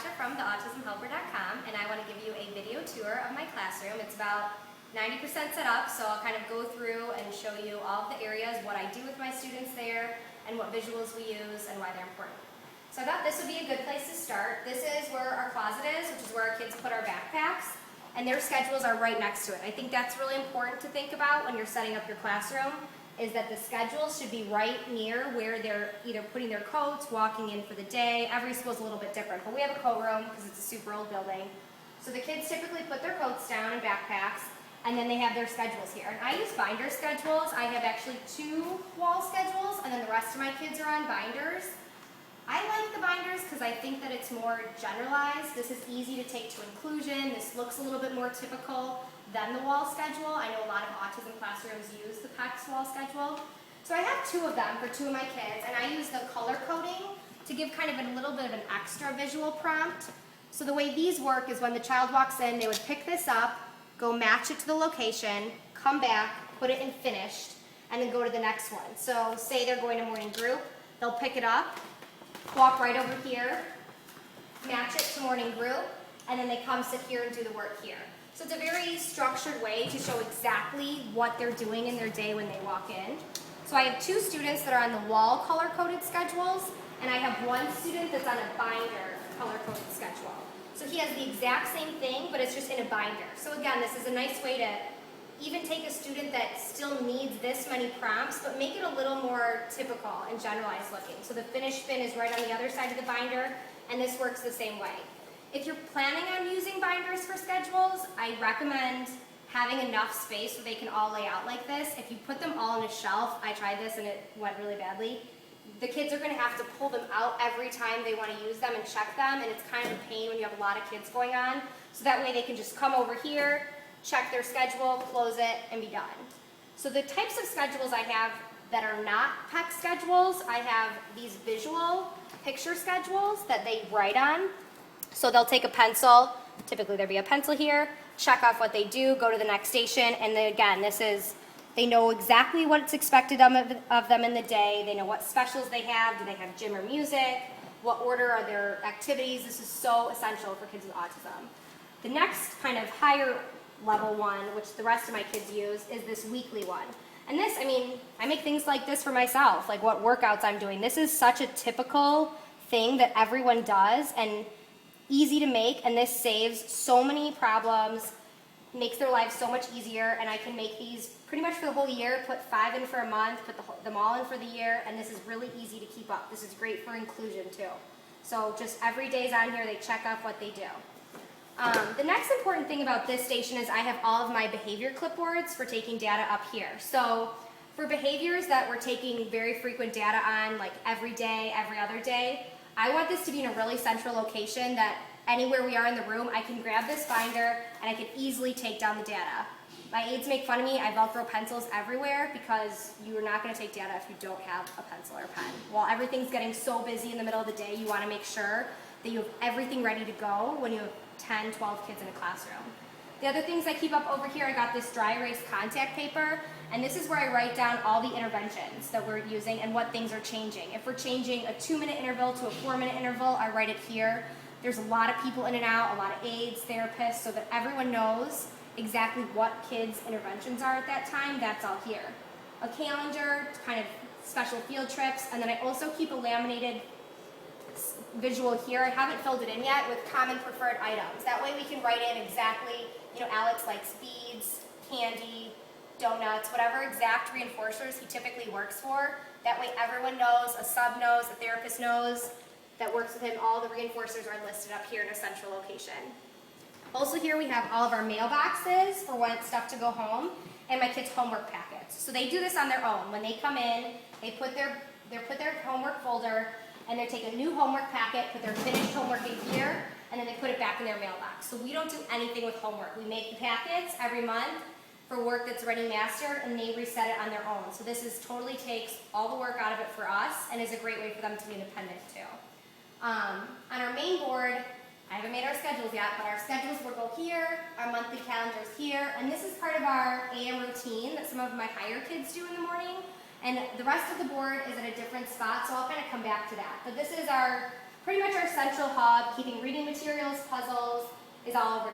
Natasha from theautismhelper.com, and I want to give you a video tour of my classroom. It's about 90% set up, so I'll kind of go through and show you all of the areas, what I do with my students there, and what visuals we use and why they're important. So I thought this would be a good place to start. This is where our closet is, which is where our kids put our backpacks, and their schedules are right next to it. I think that's really important to think about when you're setting up your classroom, is that the schedules should be right near where they're either putting their coats, walking in for the day. Every school's a little bit different, but we have a coat room because it's a super old building. So the kids typically put their coats down in backpacks, and then they have their schedules here. And I use binder schedules. I have actually 2 wall schedules, and then the rest of my kids are on binders. I like the binders because I think that it's more generalized. This is easy to take to inclusion. This looks a little bit more typical than the wall schedule. I know a lot of autism classrooms use the PECS wall schedule. So I have 2 of them for 2 of my kids, and I use the color coding to give kind of a little bit of an extra visual prompt. So the way these work is when the child walks in, they would pick this up, go match it to the location, come back, put it in finished, and then go to the next one. So say they're going to morning group, they'll pick it up, walk right over here, match it to morning group, and then they come sit here and do the work here. So it's a very structured way to show exactly what they're doing in their day when they walk in. So I have 2 students that are on the wall color-coded schedules, and I have 1 student that's on a binder color-coded schedule. So he has the exact same thing, but it's just in a binder. So again, this is a nice way to even take a student that still needs this many prompts, but make it a little more typical and generalized looking. So the finish bin is right on the other side of the binder, and this works the same way. If you're planning on using binders for schedules, I recommend having enough space where they can all lay out like this. If you put them all on a shelf, I tried this and it went really badly, the kids are going to have to pull them out every time they want to use them and check them, and it's kind of a pain when you have a lot of kids going on. So that way they can just come over here, check their schedule, close it, and be done. So the types of schedules I have that are not PECS schedules, I have these visual picture schedules that they write on. So they'll take a pencil, typically there'll be a pencil here, check off what they do, go to the next station, and then again, this is, they know exactly what's expected of them in the day, they know what specials they have, do they have gym or music, what order are their activities. This is so essential for kids with autism. The next kind of higher level one, which the rest of my kids use, is this weekly one. And this, I mean, I make things like this for myself, like what workouts I'm doing. This is such a typical thing that everyone does, and easy to make, and this saves so many problems, makes their lives so much easier, and I can make these pretty much for the whole year, put 5 in for a month, put them all in for the year, and this is really easy to keep up. This is great for inclusion too. So just every day's on here, they check off what they do. The next important thing about this station is I have all of my behavior clipboards for taking data up here. So for behaviors that we're taking very frequent data on, like every day, every other day, I want this to be in a really central location that anywhere we are in the room, I can grab this binder and I can easily take down the data. My aides make fun of me, I Velcro pencils everywhere because you are not going to take data if you don't have a pencil or a pen. While everything's getting so busy in the middle of the day, you want to make sure that you have everything ready to go when you have 10, 12 kids in a classroom. The other things I keep up over here, I got this dry erase contact paper, and this is where I write down all the interventions that we're using and what things are changing. If we're changing a 2-minute interval to a 4-minute interval, I write it here. There's a lot of people in and out, a lot of aides, therapists, so that everyone knows exactly what kids' interventions are at that time. That's all here. A calendar, kind of special field trips, and then I also keep a laminated visual here. I haven't filled it in yet with common preferred items. That way we can write in exactly, you know, Alex likes beads, candy, donuts, whatever exact reinforcers he typically works for. That way everyone knows, a sub knows, a therapist knows, that works with him. All the reinforcers are listed up here in a central location. Also here we have all of our mailboxes for when stuff to go home, and my kids' homework packets. So they do this on their own. When they come in, they put their homework folder, and they take a new homework packet, put their finished homework in here, and then they put it back in their mailbox. So we don't do anything with homework. We make the packets every month for work that's already mastered, and they reset it on their own. So this totally takes all the work out of it for us, and is a great way for them to be independent too. On our main board, I haven't made our schedules yet, but our schedules will go here, our monthly calendars here, and this is part of our AM routine that some of my higher kids do in the morning. And the rest of the board is at a different spot, so I'll kind of come back to that. But this is our pretty much our central hub, keeping reading materials, puzzles, is all over